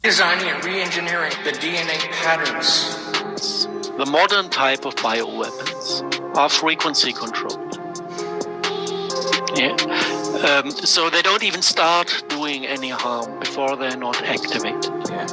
Designing and re-engineering the DNA patterns. The modern type of bioweapons are frequency controlled. Yeah. So they don't even start doing any harm before they're not activated. Yeah.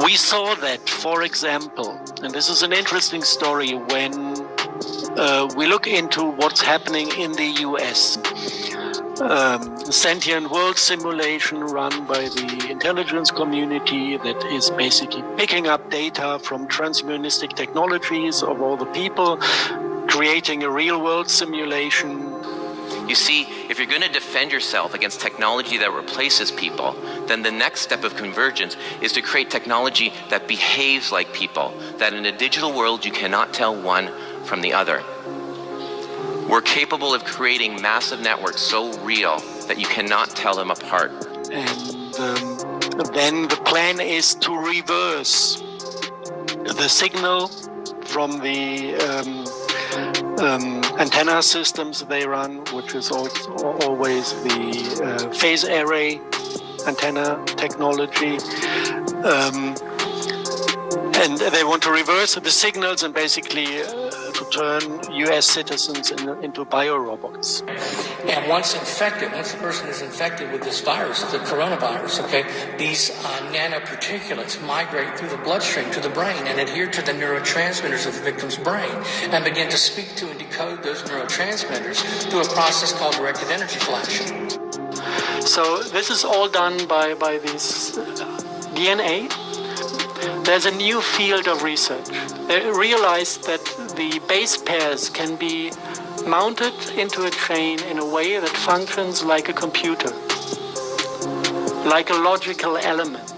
We saw that, for example, and this is an interesting story, when we look into what's happening in the US. Sentient world simulation run by the intelligence community that is basically picking up data from transhumanistic technologies of all the people, creating a real world simulation. You see, if you're going to defend yourself against technology that replaces people, then the next step of convergence is to create technology that behaves like people, that in a digital world you cannot tell one from the other. We're capable of creating massive networks so real that you cannot tell them apart. And then the plan is to reverse the signal from the antenna systems they run, which is also always the phase array antenna technology. And they want to reverse the signals and basically to turn US citizens into biorobots. And once the person is infected with this virus, the coronavirus, okay, these nanoparticulates migrate through the bloodstream to the brain and adhere to the neurotransmitters of the victim's brain and begin to speak to and decode those neurotransmitters through a process called directed energy flashing. So this is all done by this DNA. There's a new field of research. They realized that the base pairs can be mounted into a chain in a way that functions like a computer, like a logical element.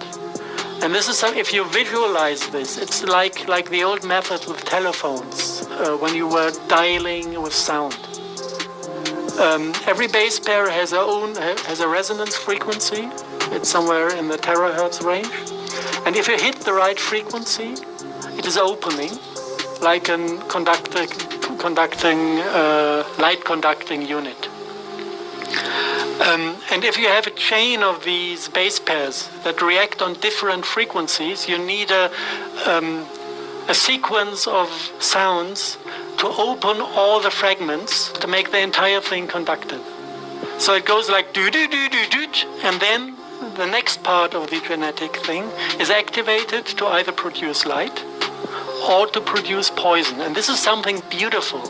And this is if you visualize this, it's like the old method with telephones, when you were dialing with sound. Every base pair has a resonance frequency. It's somewhere in the terahertz range. And if you hit the right frequency, it is opening, like a light conducting unit. And if you have a chain of these base pairs that react on different frequencies, you need a sequence of sounds to open all the fragments to make the entire thing conductive. So it goes like do-do-do-do-do, and then the next part of the genetic thing is activated to either produce light or to produce poison. And this is something beautiful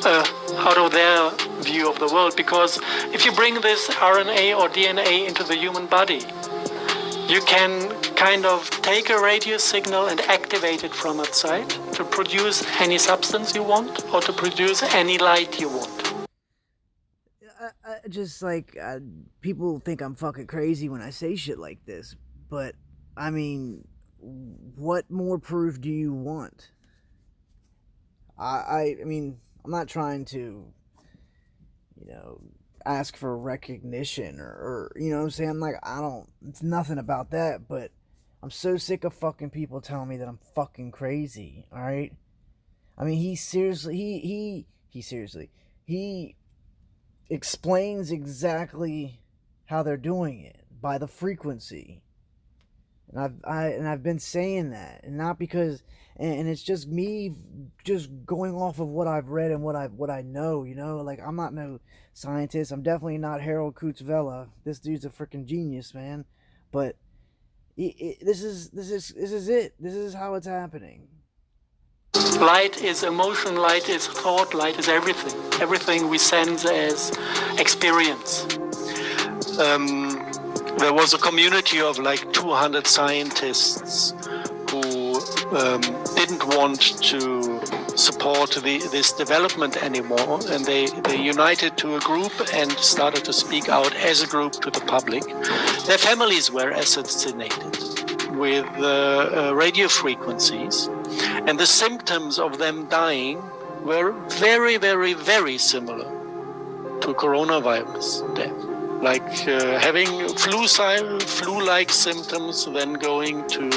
out of their view of the world, because if you bring this RNA or DNA into the human body, you can kind of take a radio signal and activate it from outside to produce any substance you want or to produce any light you want. Just like people think I'm fucking crazy when I say shit like this, but I mean, what more proof do you want? I mean, I'm not trying to, ask for recognition or you know what I'm saying? I'm like, it's nothing about that, but I'm so sick of fucking people telling me that I'm fucking crazy, alright? I mean, he explains exactly how they're doing it by the frequency, and I've been saying that, and not because, and it's just me just going off of what I've read and what I know, like I'm not no scientist. I'm definitely not Harold Kutzvella. This dude's a freaking genius, man. But this is it. This is how it's happening. Light is emotion, light is thought, light is everything. Everything we sense as experience. There was a community of like 200 scientists who didn't want to support this development anymore, and they united to a group and started to speak out as a group to the public. Their families were assassinated with radio frequencies, and the symptoms of them dying were very, very, very similar to coronavirus death. Like having flu-like symptoms, then going to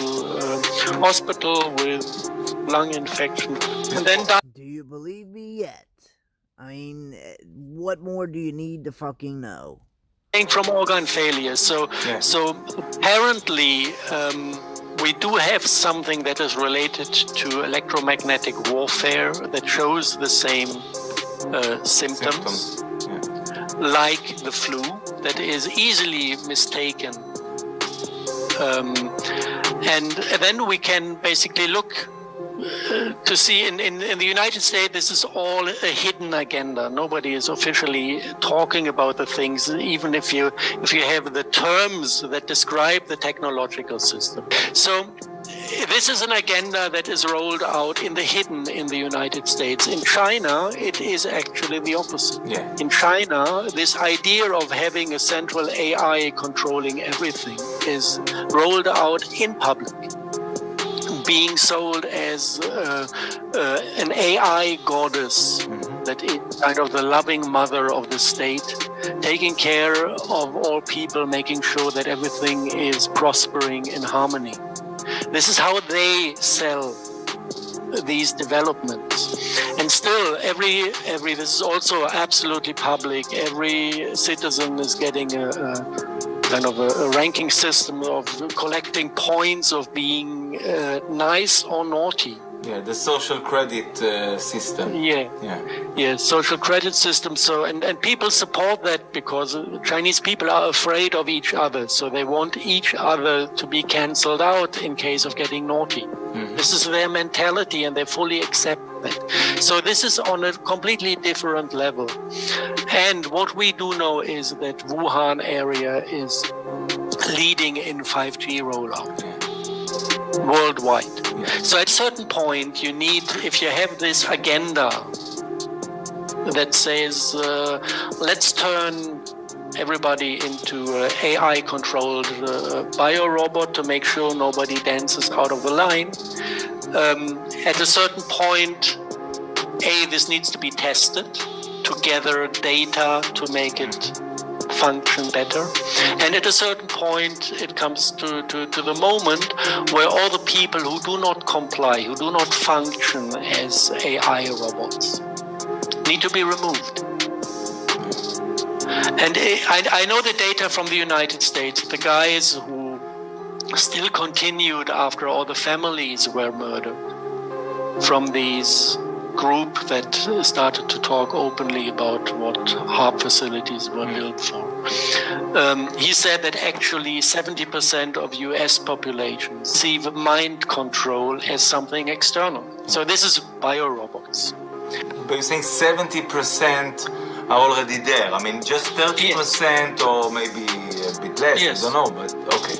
hospital with lung infection, and then dying. Do you believe me yet? I mean, what more do you need to fucking know? from organ failure. So apparently we do have something that is related to electromagnetic warfare that shows the same symptoms. Like the flu, that is easily mistaken. And then we can basically look to see in the United States, this is all a hidden agenda. Nobody is officially talking about the things, even if you have the terms that describe the technological system. So this is an agenda that is rolled out in the hidden in the United States. In China, it is actually the opposite. Yeah. In China, this idea of having a central AI controlling everything is rolled out in public, being sold as an AI goddess, that is kind of the loving mother of the state, taking care of all people, making sure that everything is prospering in harmony. This is how they sell these developments. And still, every this is also absolutely public. Every citizen is getting a kind of a ranking system of collecting points of being nice or naughty. Yeah, the social credit system. Yeah, social credit system. So and people support that because Chinese people are afraid of each other, so they want each other to be cancelled out in case of getting naughty. This is their mentality, and they fully accept that. So this is on a completely different level. And what we do know is that Wuhan area is leading in 5G rollout worldwide. So at a certain point, you need, if you have this agenda that says, let's turn everybody into AI-controlled biorobot to make sure nobody dances out of the line. At a certain point, this needs to be tested to gather data to make it function better. And at a certain point, it comes to the moment where all the people who do not comply, who do not function as AI robots, need to be removed. And I know the data from the United States. The guys who still continued after all the families were murdered from these group that started to talk openly about what HARP facilities were built for. He said that actually 70% of US population see mind control as something external. So this is biorobots. But you're saying 70% are already there. I mean, just 30% or maybe a bit less. Yes. I don't know, but okay.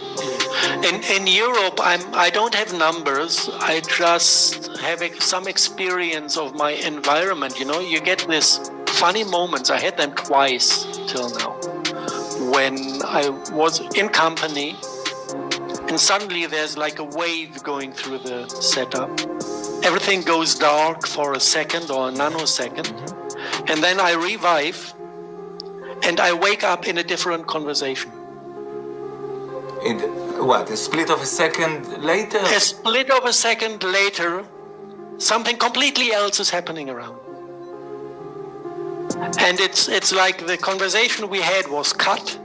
In Europe, I don't have numbers. I just have some experience of my environment. You know, you get this funny moments. I had them twice till now. When I was in company, and suddenly there's like a wave going through the setup. Everything goes dark for a second or a nanosecond, and then I revive, and I wake up in a different conversation. What, a split of a second later? A split of a second later, something completely else is happening around. And it's like the conversation we had was cut,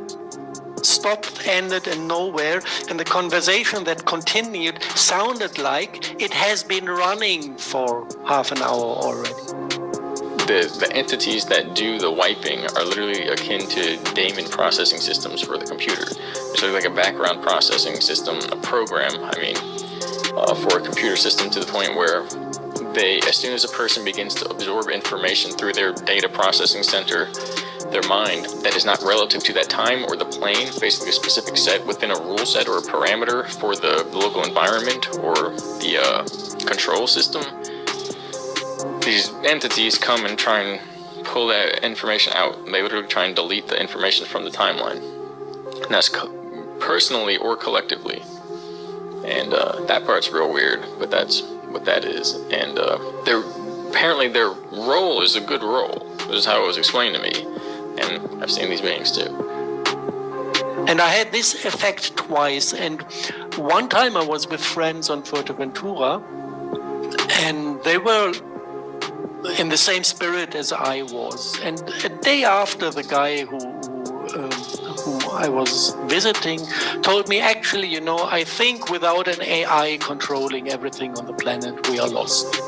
stopped, ended in nowhere, and the conversation that continued sounded like it has been running for half an hour already. The entities that do the wiping are literally akin to daemon processing systems for the computer. It's like a background processing system, a program, for a computer system, to the point where as soon as a person begins to absorb information through their data processing center, their mind, that is not relative to that time or the plane, basically a specific set within a rule set or a parameter for the local environment or the control system, these entities come and try and pull that information out. They literally try and delete the information from the timeline. And that's personally or collectively. And that part's real weird, but that's what that is. And apparently their role is a good role. This is how it was explained to me. And I've seen these beings too. And I had this effect twice. And one time I was with friends on Fuerteventura, and they were in the same spirit as I was. And a day after, the guy who I was visiting told me, actually, you know, I think without an AI controlling everything on the planet, we are lost.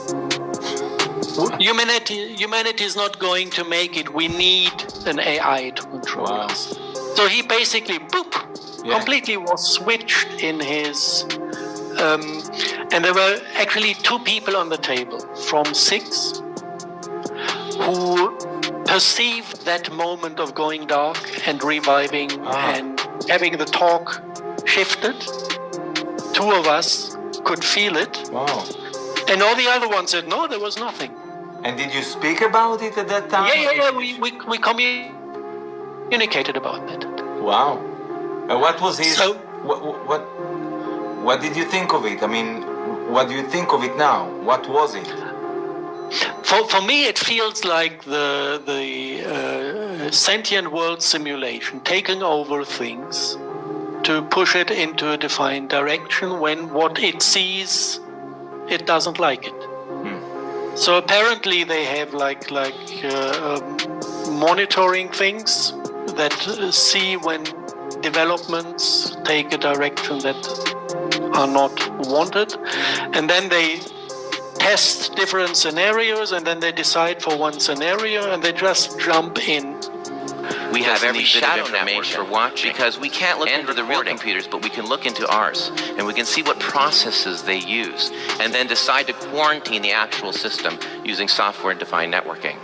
Humanity is not going to make it. We need an AI to control us. So he basically, completely was switched in his. And there were actually 2 people on the table from 6 who perceived that moment of going dark and reviving and having the talk shifted. 2 of us could feel it. Wow. And all the other ones said, no, there was nothing. And did you speak about it at that time? Yeah. We communicated about that. Wow. What was his... So- what did you think of it? I mean, what do you think of it now? What was it? For me, it feels like the sentient world simulation taking over things to push it into a defined direction when what it sees, it doesn't like it. So apparently they have like monitoring things that see when developments take a direction that are not wanted, and then they test different scenarios, and then they decide for one scenario, and they just jump in. We have every shadow network for watching because we can't look into the real computers, but we can look into ours, and we can see what processes they use, and then decide to quarantine the actual system using software-defined networking.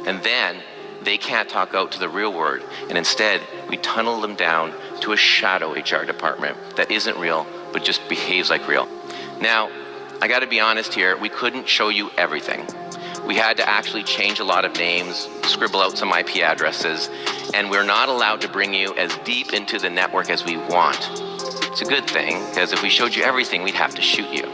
And then they can't talk out to the real world, and instead we tunnel them down to a shadow HR department that isn't real, but just behaves like real. Now, I gotta be honest here, we couldn't show you everything. We had to actually change a lot of names, scribble out some IP addresses, and we're not allowed to bring you as deep into the network as we want. It's a good thing, because if we showed you everything, we'd have to shoot you.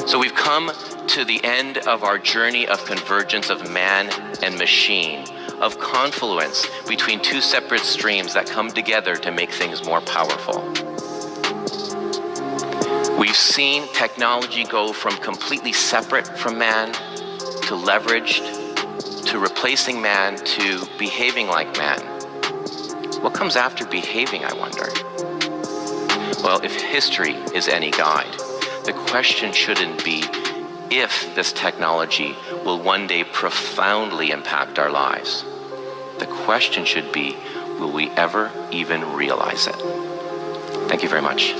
So we've come to the end of our journey of convergence of man and machine, of confluence between 2 separate streams that come together to make things more powerful. We've seen technology go from completely separate from man to leveraged, to replacing man, to behaving like man. What comes after behaving, I wonder? Well, if history is any guide, the question shouldn't be if this technology will one day profoundly impact our lives. The question should be, will we ever even realize it? Thank you very much.